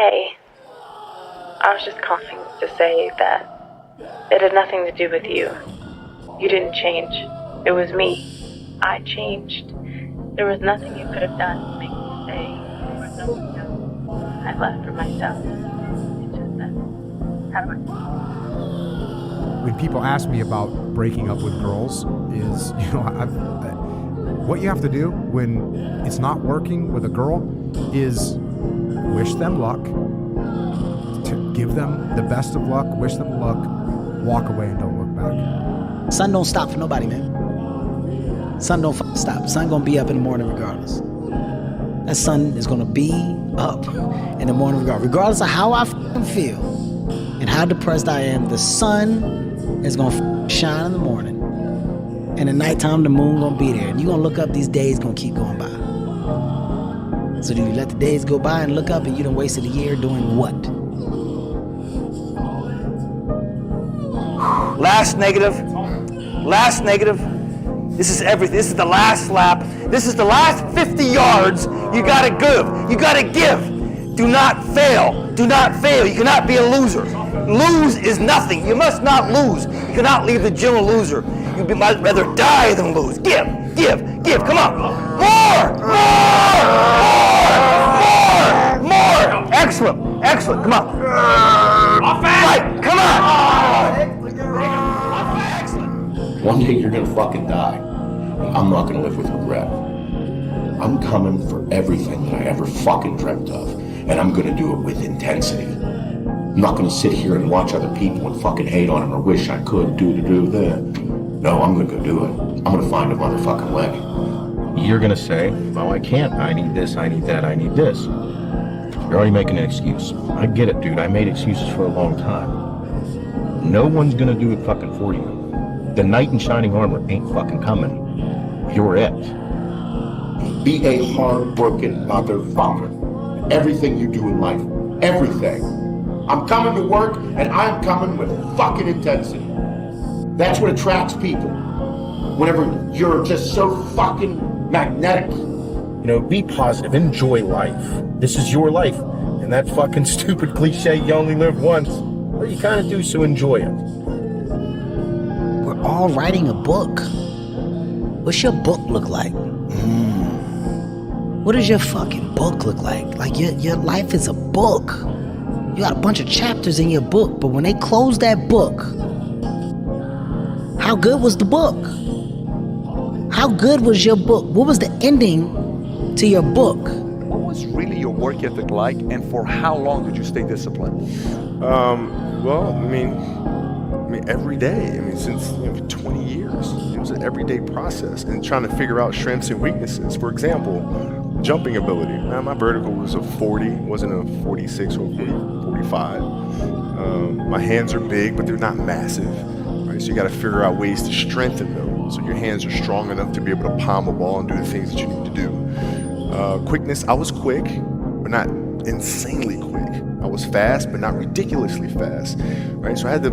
Hey, I was just calling to say that it had nothing to do with you. You didn't change. It was me. I changed. There was nothing you could have done to make me stay. There was nothing else I left for myself. It's just that. How do I? When people ask me about breaking up with girls, is, what you have to do when it's not working with a girl is wish them luck, to give them the best of luck, wish them luck, walk away and don't look back. Sun don't stop for nobody, man. Sun don't stop. Sun gonna be up in the morning regardless. That sun is gonna be up in the morning regardless of how I feel and how depressed I am. The sun is gonna shine in the morning, and at nighttime the moon gonna be there, and you gonna look up, these days gonna keep going by. So do you let the days go by and look up and you done wasted a year doing what? Last negative. This is everything. This is the last lap. This is the last 50 yards. You gotta give. Do not fail. You cannot be a loser. Lose is nothing. You must not lose. You cannot leave the gym a loser. You might rather die than lose. Give. Come on. More. Excellent. Come on. Right. Come on. One day you're gonna fucking die. I'm not gonna live with regret. I'm coming for everything that I ever fucking dreamt of, and I'm gonna do it with intensity. I'm not gonna sit here and watch other people and fucking hate on them or wish I could do that. No, I'm gonna go do it. I'm gonna find a motherfucking way. You're gonna say, well, I can't. I need this, I need that, I need this. You're already making an excuse. I get it, dude. I made excuses for a long time. No one's gonna do it fucking for you. The knight in shining armor ain't fucking coming. You're it. Be a hard-working motherfucker. Everything you do in life, everything. I'm coming to work, and I'm coming with fucking intensity. That's what attracts people. Whenever you're just so fucking magnetic. Be positive, enjoy life. This is your life. And that fucking stupid cliche, you only live once. Well, you kind of do, so enjoy it. We're all writing a book. What's your book look like? What does your fucking book look like? Like your life is a book. You got a bunch of chapters in your book, but when they close that book, how good was the book? How good was your book? What was the ending to your book? What was really your work ethic like, and for how long did you stay disciplined? Well, I mean, every day. Since 20 years, it was an everyday process, and trying to figure out strengths and weaknesses. For example, jumping ability. Now, my vertical was a 40, wasn't a 46 or 45. My hands are big, but they're not massive. Right? So you got to figure out ways to strengthen them, so your hands are strong enough to be able to palm a ball and do the things that you need to do. Quickness, I was quick, but not insanely quick. I was fast, but not ridiculously fast. Right? So I had to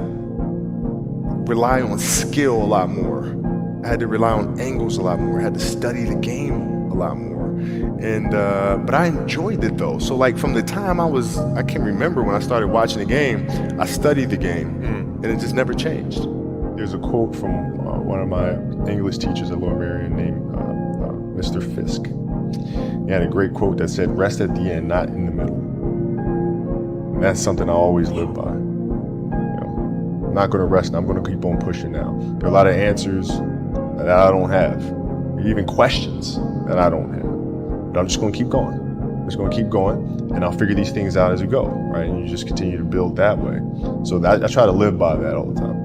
rely on skill a lot more. I had to rely on angles a lot more. I had to study the game a lot more. And but I enjoyed it though. So like from the time I can remember when I started watching the game, I studied the game, and it just never changed. There's a quote from one of my English teachers at Lower Merion named Mr. Fisk. He had a great quote that said, "Rest at the end, not in the middle." And that's something I always live by. I'm not going to rest. I'm going to keep on pushing now. There are a lot of answers that I don't have, even questions that I don't have. But I'm just going to keep going. And I'll figure these things out as we go, right? And you just continue to build that way. So I try to live by that all the time.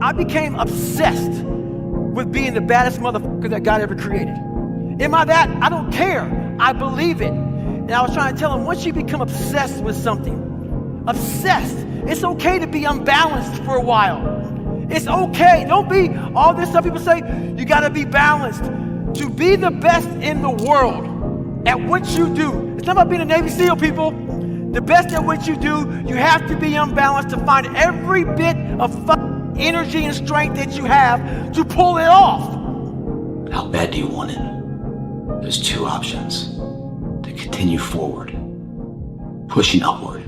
I became obsessed with being the baddest motherfucker that God ever created. Am I that? I don't care. I believe it. And I was trying to tell him, once you become obsessed with something, it's okay to be unbalanced for a while. It's okay. Don't be all this stuff people say, you gotta be balanced. To be the best in the world at what you do, it's not about being a Navy SEAL, people. The best at what you do, you have to be unbalanced to find every bit of energy and strength that you have to pull it off. How bad do you want it? There's two options. To continue forward, pushing upward,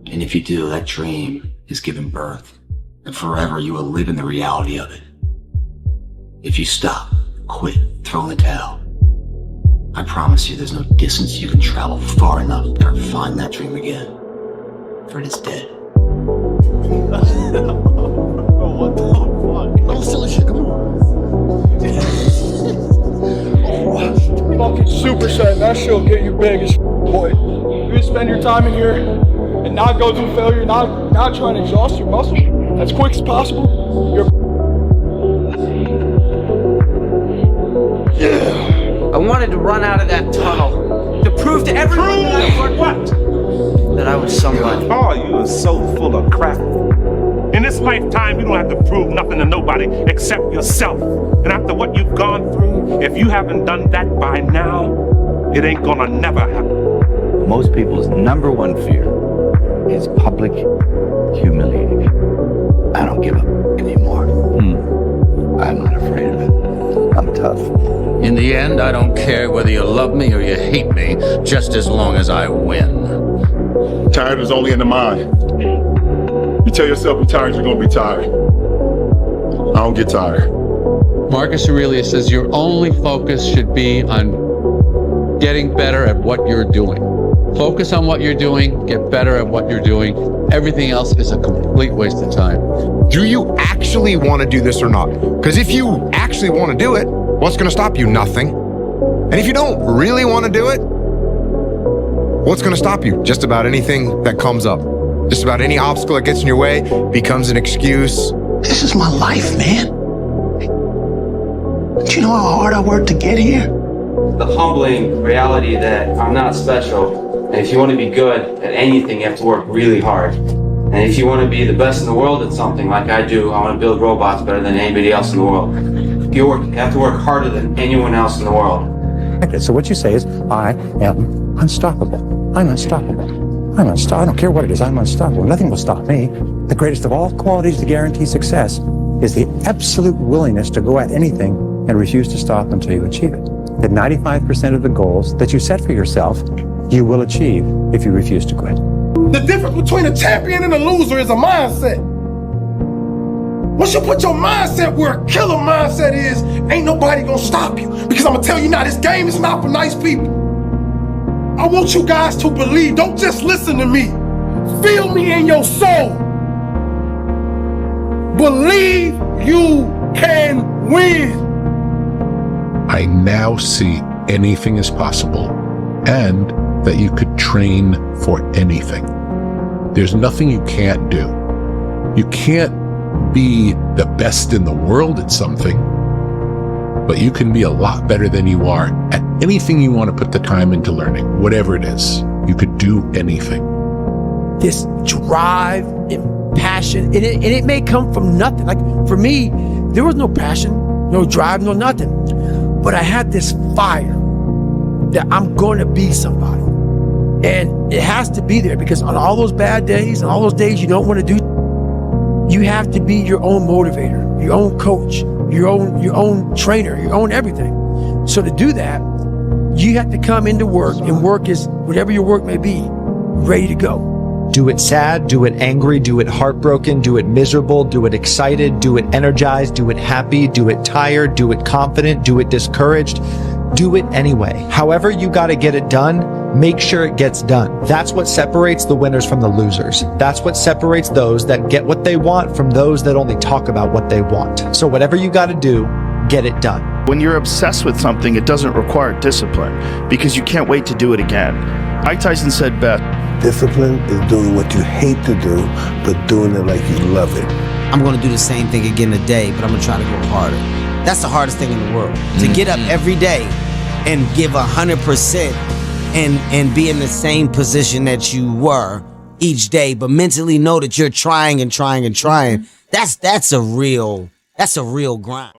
And if you do, that dream is given birth, and forever you will live in the reality of it. If you stop, quit, throw in the towel, I promise you there's no distance you can travel far enough to ever find that dream again, for it is dead. What the fuck? No silly shit, come on. Fucking superset, that shit'll get you big as boy. You spend your time in here and not go through failure, not trying to exhaust your muscle as quick as possible. I wanted to run out of that tunnel to prove to everyone that I was somebody. Oh, you are so full of crap. In this lifetime, you don't have to prove nothing to nobody except yourself. And after what you've gone through, if you haven't done that by now, it ain't gonna never happen. Most people's number one fear is public humiliation. I don't give up anymore. I'm not afraid of it. I'm tough. In the end, I don't care whether you love me or you hate me, just as long as I win. Tired is only in the mind. You tell yourself you're tired, you're gonna be tired. I don't get tired. Marcus Aurelius says your only focus should be on getting better at what you're doing. Focus on what you're doing, get better at what you're doing. Everything else is a complete waste of time. Do you actually want to do this or not? Because if you actually want to do it, what's going to stop you? Nothing. And if you don't really want to do it, what's going to stop you? Just about anything that comes up. Just about any obstacle that gets in your way becomes an excuse. This is my life, man. Do you know how hard I worked to get here? The humbling reality that I'm not special. And if you want to be good at anything, you have to work really hard. And if you want to be the best in the world at something like I do, I want to build robots better than anybody else in the world. You have to work harder than anyone else in the world. Okay, so what you say is, I am unstoppable. I'm unstoppable. I'm unstoppable. I don't care what it is, I'm unstoppable. Nothing will stop me. The greatest of all qualities to guarantee success is the absolute willingness to go at anything and refuse to stop until you achieve it. That 95% of the goals that you set for yourself, you will achieve if you refuse to quit. The difference between a champion and a loser is a mindset. Once you put your mindset where a killer mindset is, ain't nobody gonna stop you. Because I'm gonna tell you now, this game is not for nice people. I want you guys to believe, don't just listen to me. Feel me in your soul. Believe you can win. I now see anything is possible and that you could train for anything. There's nothing you can't do. You can't be the best in the world at something, but you can be a lot better than you are at anything you want to put the time into learning, whatever it is. You could do anything. This drive and passion, and it may come from nothing. Like for me, there was no passion, no drive, no nothing. But I had this fire that I'm going to be somebody. And it has to be there because on all those bad days and all those days you don't want to do, you have to be your own motivator, your own coach, your own trainer, your own everything. So to do that, you have to come into work, and work is whatever your work may be, ready to go. Do it sad, do it angry, do it heartbroken, do it miserable, do it excited, do it energized, do it happy, do it tired, do it confident, do it discouraged. Do it anyway. However you got to get it done, make sure it gets done. That's what separates the winners from the losers. That's what separates those that get what they want from those that only talk about what they want. So whatever you got to do, get it done. When you're obsessed with something, it doesn't require discipline because you can't wait to do it again. Ike Tyson said best, discipline is doing what you hate to do, but doing it like you love it. I'm going to do the same thing again today, but I'm going to try to go harder. That's the hardest thing in the world. To get up every day and give 100% and be in the same position that you were each day, but mentally know that you're trying and trying and trying. That's a real grind.